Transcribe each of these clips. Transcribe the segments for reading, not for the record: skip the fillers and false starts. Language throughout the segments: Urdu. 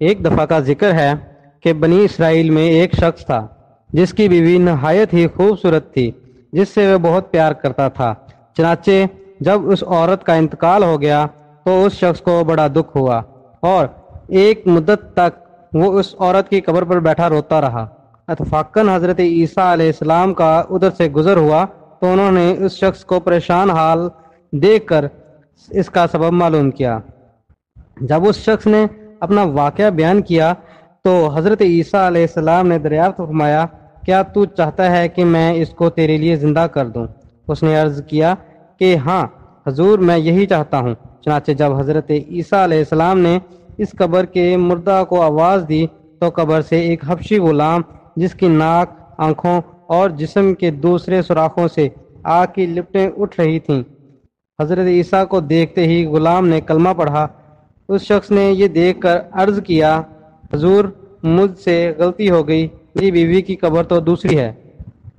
ایک دفعہ کا ذکر ہے کہ بنی اسرائیل میں ایک شخص تھا جس کی بیوی نہایت ہی خوبصورت تھی، جس سے وہ بہت پیار کرتا تھا۔ چنانچہ جب اس عورت کا انتقال ہو گیا تو اس شخص کو بڑا دکھ ہوا اور ایک مدت تک وہ اس عورت کی قبر پر بیٹھا روتا رہا۔ اتفاقاً حضرت عیسیٰ علیہ السلام کا ادھر سے گزر ہوا تو انہوں نے اس شخص کو پریشان حال دیکھ کر اس کا سبب معلوم کیا۔ جب اس شخص نے اپنا واقعہ بیان کیا تو حضرت عیسیٰ علیہ السلام نے دریافت فرمایا، کیا تو چاہتا ہے کہ میں اس کو تیرے لیے زندہ کر دوں؟ اس نے عرض کیا کہ ہاں حضور، میں یہی چاہتا ہوں۔ چنانچہ جب حضرت عیسیٰ علیہ السلام نے اس قبر کے مردہ کو آواز دی تو قبر سے ایک حبشی غلام جس کی ناک، آنکھوں اور جسم کے دوسرے سوراخوں سے آگ کی لپٹیں اٹھ رہی تھیں، حضرت عیسیٰ کو دیکھتے ہی غلام نے کلمہ پڑھا۔ اس شخص نے یہ دیکھ کر عرض کیا، حضور مجھ سے غلطی ہو گئی، میری بیوی کی قبر تو دوسری ہے۔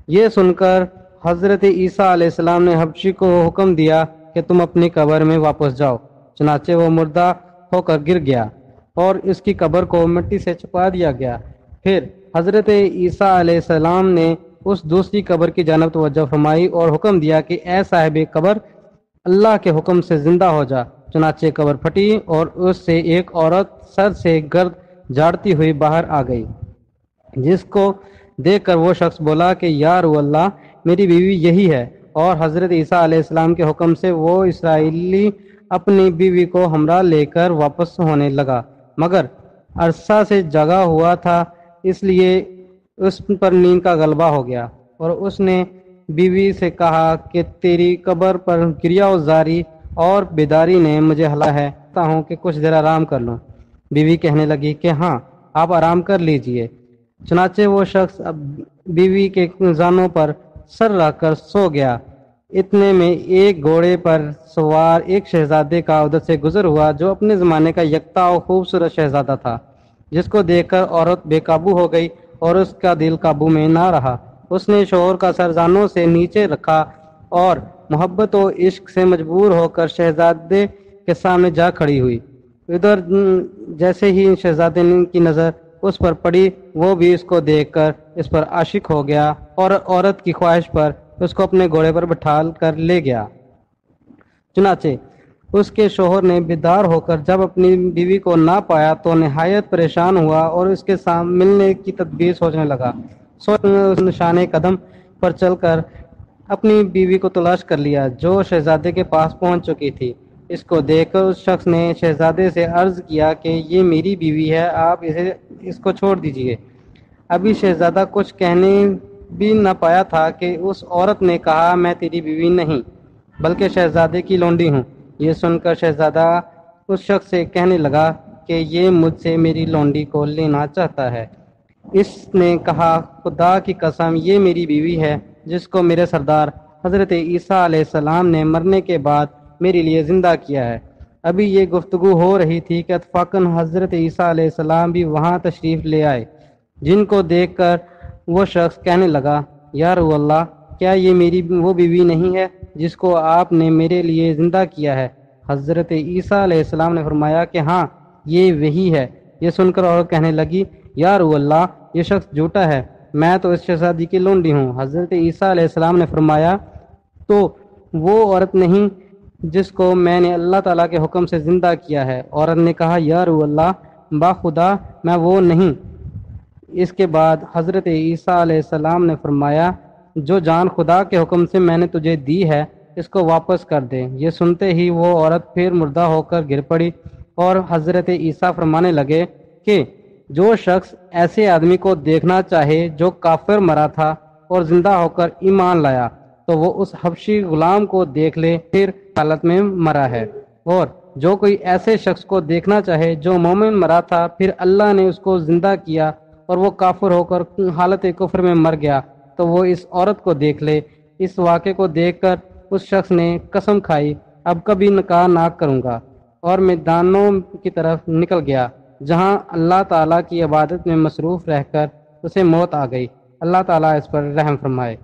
یہ سن کر حضرت عیسیٰ علیہ السلام نے حبشی کو حکم دیا کہ تم اپنی قبر میں واپس جاؤ۔ چنانچہ وہ مردہ ہو کر گر گیا اور اس کی قبر کو مٹی سے چھپا دیا گیا۔ پھر حضرت عیسیٰ علیہ السلام نے اس دوسری قبر کی جانب توجہ فرمائی اور حکم دیا کہ اے صاحب قبر، اللہ کے حکم سے زندہ ہو جا۔ چنانچہ قبر پھٹی اور اس سے ایک عورت سر سے گرد جھاڑتی ہوئی باہر آ گئی، جس کو دیکھ کر وہ شخص بولا کہ یا روح اللہ، میری بیوی یہی ہے۔ اور حضرت عیسیٰ علیہ السلام کے حکم سے وہ اسرائیلی اپنی بیوی کو ہمراہ لے کر واپس ہونے لگا، مگر عرصہ سے جگا ہوا تھا، اس لیے اس پر نیند کا غلبہ ہو گیا اور اس نے بیوی سے کہا کہ تیری قبر پر گریا و زاری اور بیداری نے مجھے ہلا ہے، چاہتا ہوں کہ کچھ دیر آرام کر لوں۔ بیوی کہنے لگی کہ ہاں آپ آرام کر لیجئے۔ چنانچہ وہ شخص بیوی کے زانوں پر سر رکھ کر سو گیا۔ اتنے میں ایک گھوڑے پر سوار ایک شہزادے کا ادھر سے گزر ہوا جو اپنے زمانے کا یکتا اور خوبصورت شہزادہ تھا، جس کو دیکھ کر عورت بے قابو ہو گئی اور اس کا دل قابو میں نہ رہا۔ اس نے شوہر کا سر زانوں سے نیچے رکھا اور محبت و عشق سے مجبور ہو کر شہزادے کے سامنے جا کھڑی ہوئی۔ ادھر جیسے ہی شہزادے کی نظر اس پر پڑی، وہ بھی اس کو دیکھ کر اس پر عاشق ہو گیا اور عورت کی خواہش پر اس کو اپنے گھوڑے پر بٹھا کر لے گیا۔ چنانچہ اس کے شوہر نے بیدار ہو کر جب اپنی بیوی کو نہ پایا تو نہایت پریشان ہوا اور اس کے ساتھ ملنے کی تدبیر سوچنے لگا۔ اس نشانے قدم پر چل کر اپنی بیوی کو تلاش کر لیا جو شہزادے کے پاس پہنچ چکی تھی۔ اس کو دیکھ کر اس شخص نے شہزادے سے عرض کیا کہ یہ میری بیوی ہے، آپ اس کو چھوڑ دیجئے۔ ابھی شہزادہ کچھ کہنے بھی نہ پایا تھا کہ اس عورت نے کہا، میں تیری بیوی نہیں بلکہ شہزادے کی لونڈی ہوں۔ یہ سن کر شہزادہ اس شخص سے کہنے لگا کہ یہ مجھ سے میری لونڈی کو لینا چاہتا ہے۔ اس نے کہا، خدا کی قسم یہ میری بیوی ہے جس کو میرے سردار حضرت عیسیٰ علیہ السلام نے مرنے کے بعد میرے لیے زندہ کیا ہے۔ ابھی یہ گفتگو ہو رہی تھی کہ اتفاقاً حضرت عیسیٰ علیہ السلام بھی وہاں تشریف لے آئے، جن کو دیکھ کر وہ شخص کہنے لگا، یا روح اللہ، کیا یہ میری وہ بیوی نہیں ہے جس کو آپ نے میرے لیے زندہ کیا ہے؟ حضرت عیسیٰ علیہ السلام نے فرمایا کہ ہاں یہ وہی ہے۔ یہ سن کر عورت کہنے لگی، یا روح اللہ، یہ شخص جھوٹا ہے، میں تو اس شہزادی کی لونڈی ہوں۔ حضرت عیسیٰ علیہ السلام نے فرمایا، تو وہ عورت نہیں جس کو میں نے اللہ تعالیٰ کے حکم سے زندہ کیا ہے؟ عورت نے کہا، یا روح اللہ، باخدا میں وہ نہیں۔ اس کے بعد حضرت عیسیٰ علیہ السلام نے فرمایا، جو جان خدا کے حکم سے میں نے تجھے دی ہے اس کو واپس کر دے۔ یہ سنتے ہی وہ عورت پھر مردہ ہو کر گر پڑی اور حضرت عیسیٰ فرمانے لگے کہ جو شخص ایسے آدمی کو دیکھنا چاہے جو کافر مرا تھا اور زندہ ہو کر ایمان لایا تو وہ اس حبشی غلام کو دیکھ لے، پھر حالت میں مرا ہے، اور جو کوئی ایسے شخص کو دیکھنا چاہے جو مومن مرا تھا پھر اللہ نے اس کو زندہ کیا اور وہ کافر ہو کر حالت کفر میں مر گیا تو وہ اس عورت کو دیکھ لے۔ اس واقعے کو دیکھ کر اس شخص نے قسم کھائی، اب کبھی نکاح نہ کروں گا، اور میدانوں کی طرف نکل گیا جہاں اللہ تعالیٰ کی عبادت میں مصروف رہ کر اسے موت آ گئی۔ اللہ تعالیٰ اس پر رحم فرمائے۔